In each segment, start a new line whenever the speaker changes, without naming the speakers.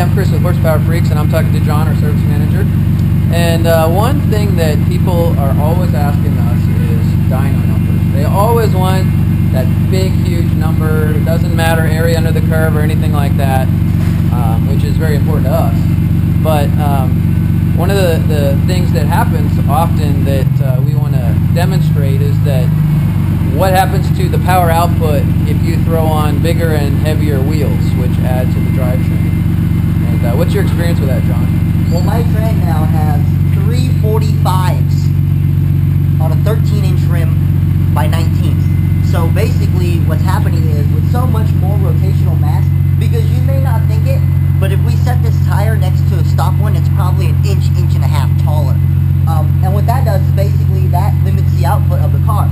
Hi, I'm Chris with Horsepower Freaks, and I'm talking to John, our service manager. And one thing that people are always asking us is dyno numbers. They always want that big, huge number. It doesn't matter area under the curve or anything like that, which is very important to us. But one of the things that happens often that we want to demonstrate is that what happens to the power output if you throw on bigger and heavier wheels, which add to the drivetrain. And what's your experience with that, John?
Well, my train now has 345s on a 13-inch rim by 19s. So basically what's happening is with so much more rotational mass, because you may not think it, but if we set this tire next to a stock one, it's probably an inch and a half taller. And what that does is basically that limits the output of the car.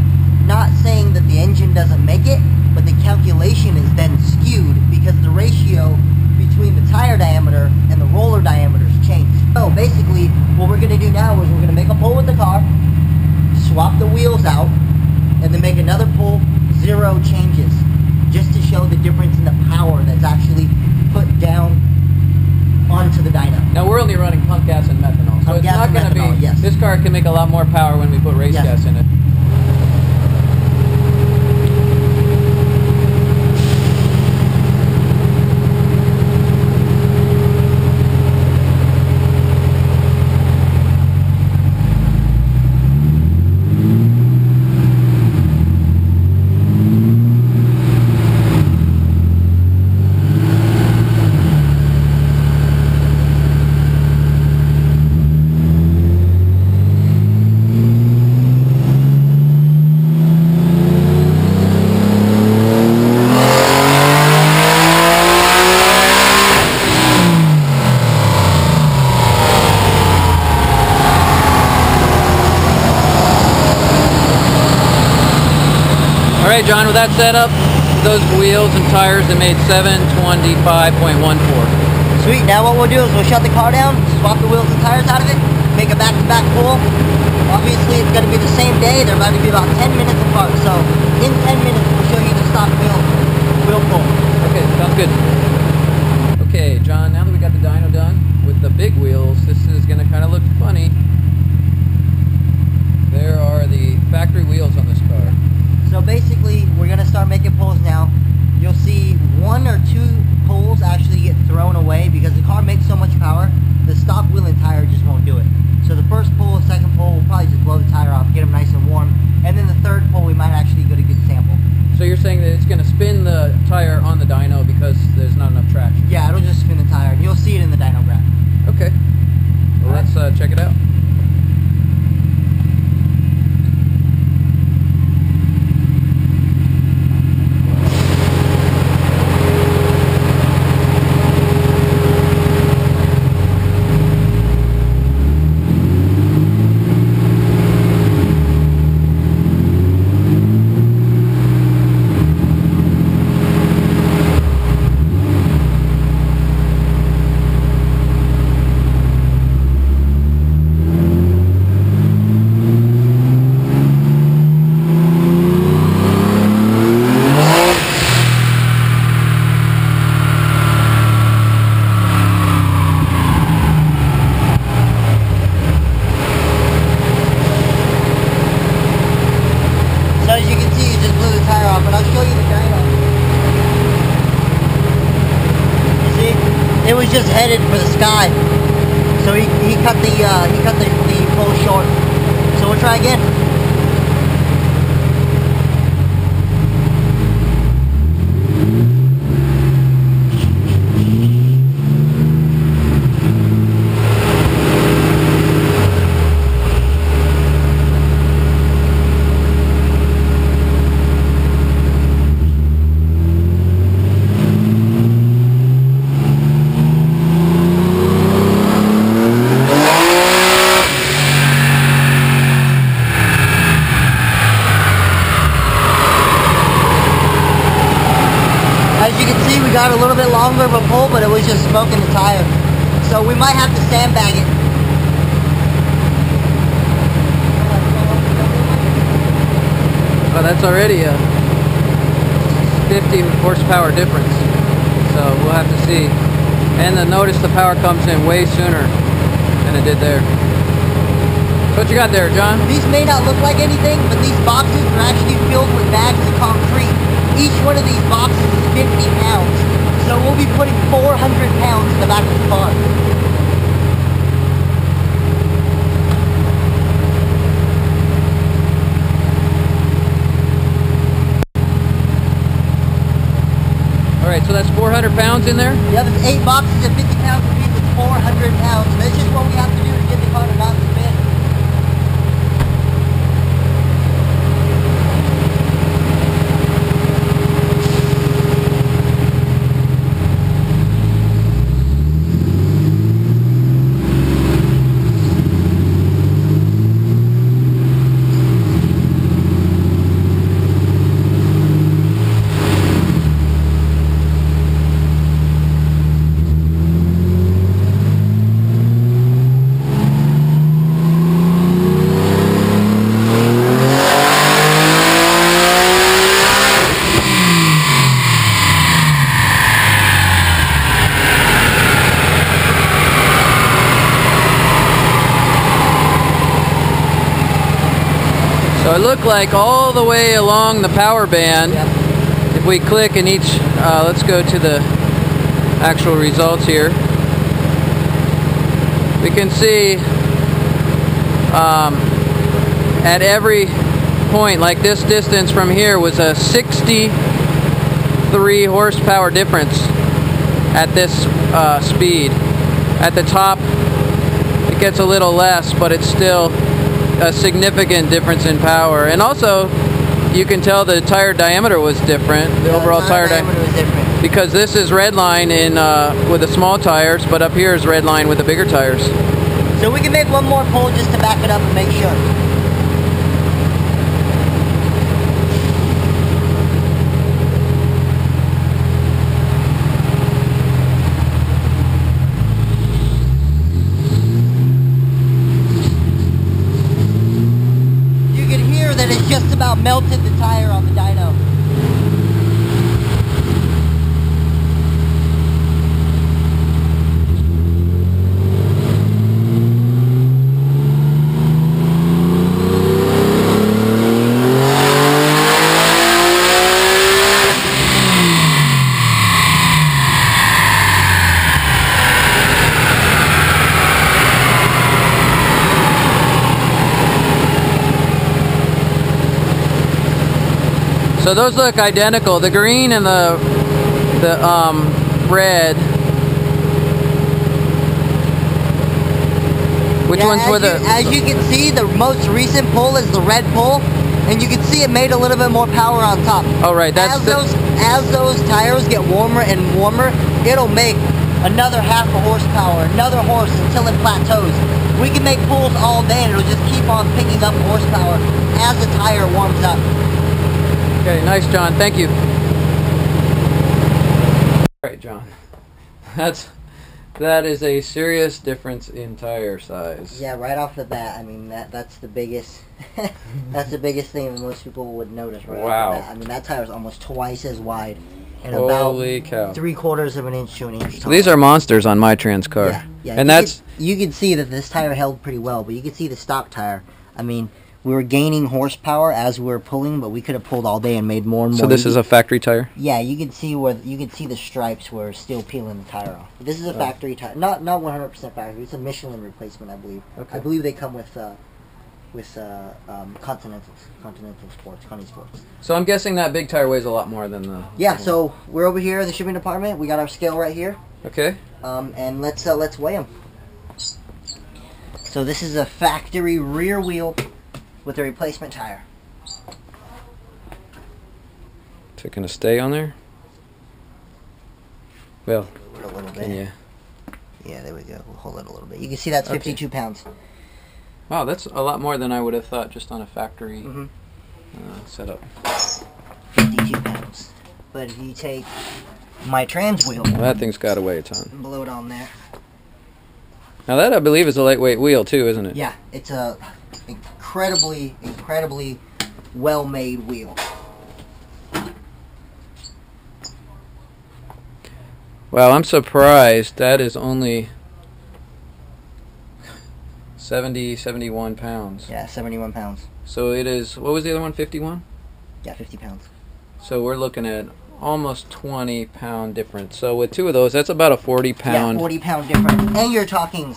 Not saying that the engine doesn't make it, but the calculation is then skewed because the ratio between the tire diameter and the roller diameters change. So basically what we're going to do now is we're going to make a pull with the car, swap the wheels out, and then make another pull, 0 changes, just to show the difference in the power that's actually put down onto the dyno.
Now we're only running pump gas and methanol, so it's not going to be,
yes.
This car can make a lot more power when we put race gas in it. Alright, John, with that setup, those wheels and tires, they made 725.14.
Sweet, now what we'll do is we'll shut the car down, swap the wheels and tires out of it, make a back-to-back pull. Obviously it's going to be the same day, they're about to be about 10 minutes apart, so in 10 minutes we'll show you the stock wheel pull.
Okay, sounds good. Okay, John, now that we got the dyno done, with the big wheels, this is going to kind of look funny. There are the factory wheels on this car.
So basically, we're going to start making pulls now. You'll see 1 or 2 pulls actually get thrown away because the car makes so much power, the stock wheel and tire just won't do it. So the first pull, second pull, we'll probably just blow the tire off, get them nice and warm, and then the third pull, we might actually get a good sample.
So you're saying that it's going to spin the tire on the dyno because there's not enough traction?
Yeah, it'll just spin the tire, and you'll see it in the dyno graph.
Okay. Well, let's check it out.
So as you can see, you just blew the tire off, but I'll show you the dyno. You see, it was just headed for the sky, so he cut the pull short. So we'll try again. We got a little bit longer of a pull, but it was just smoking the tire. So we might have to sandbag it.
Oh, that's already a 50 horsepower difference. So we'll have to see. And notice the power comes in way sooner than it did there. So what you got there, John?
These may not look like anything, but these boxes are actually filled with bags of concrete. Each one of these boxes is 50 pounds. So we'll be putting 400 pounds in the back of the car.
Alright, so that's 400 pounds in there?
Yeah, there's 8 boxes at 50 pounds apiece. It's 400 pounds. And that's just what we have to do to get the car to not spin.
So it looked like all the way along the power band,
Yep.
if we click in each, let's go to the actual results here. We can see at every point, like this distance from here was a 63 horsepower difference at this speed. At the top, it gets a little less, but it's still a significant difference in power. And also, you can tell the tire diameter was different. The overall tire diameter
was different.
Because this is red line in with the small tires, but up here is red line with the bigger tires.
So we can make one more pull just to back it up and make sure. That it's just about melted the tire on the dyno.
So those look identical. The green and the red. Which ones were the?
As you can see, the most recent pull is the red pull, and you can see it made a little bit more power on top.
Oh right, that's
as those tires get warmer and warmer, it'll make another half a horsepower, another horse until it plateaus. We can make pulls all day, and it'll just keep on picking up horsepower as the tire warms up.
Okay, nice, John. Thank you. All right, John. That is a serious difference in tire size.
Yeah, right off the bat. I mean, that's the biggest that's the biggest thing that most people would notice right off the bat. I mean, that tire is almost twice as wide and
Holy
about
cow.
3/4 of an inch to an inch tall.
So these are monsters on my trans car.
Yeah, yeah.
And
you can see that this tire held pretty well, but you can see the stock tire. I mean, we were gaining horsepower as we were pulling, but we could have pulled all day and made more and more.
So this is a factory tire?
Yeah, you can see the stripes were still peeling the tire off. This is a factory tire, not 100% factory. It's a Michelin replacement, I believe. Okay. I believe they come with Continental Sports, Conti Sports.
So I'm guessing that big tire weighs a lot more than the.
Yeah. So we're over here in the shipping department. We got our scale right here.
Okay.
And let's weigh them. So this is a factory rear wheel with a replacement tire.
Is it gonna stay on there? Well,
a little bit.
Yeah.
Yeah, there we go. We'll hold it a little bit. You can see that's 52 pounds.
Wow, that's a lot more than I would have thought just on a factory setup.
52 pounds. But if you take my trans wheel,
well, that thing's got to weigh a ton.
And blow it on there.
Now that I believe is a lightweight wheel too, isn't it?
Yeah, it's a incredibly well-made wheel.
Wow, I'm surprised. That is only 71 pounds.
Yeah, 71 pounds.
So it is, what was the other one, 51?
Yeah, 50 pounds.
So we're looking at almost 20-pound difference. So with two of those, that's about a 40-pound.
Yeah, 40-pound difference. And you're talking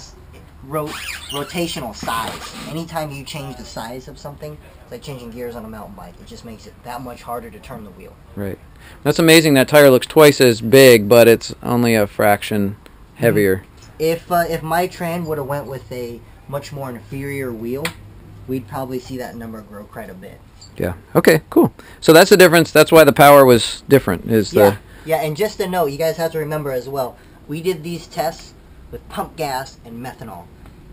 rotational size. Anytime you change the size of something, it's like changing gears on a mountain bike. It just makes it that much harder to turn the wheel.
Right. That's amazing. That tire looks twice as big, but it's only a fraction heavier.
If my Tran would have went with a much more inferior wheel, we'd probably see that number grow quite a bit.
Yeah. Okay, cool. So that's the difference. That's why the power was different.
Yeah, and just a note, you guys have to remember as well, we did these tests with pump gas and methanol.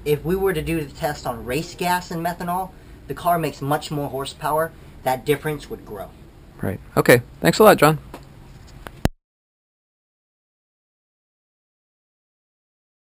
If we were to do the test on race gas and methanol, the car makes much more horsepower. That difference would grow.
Right. Okay. Thanks a lot, John.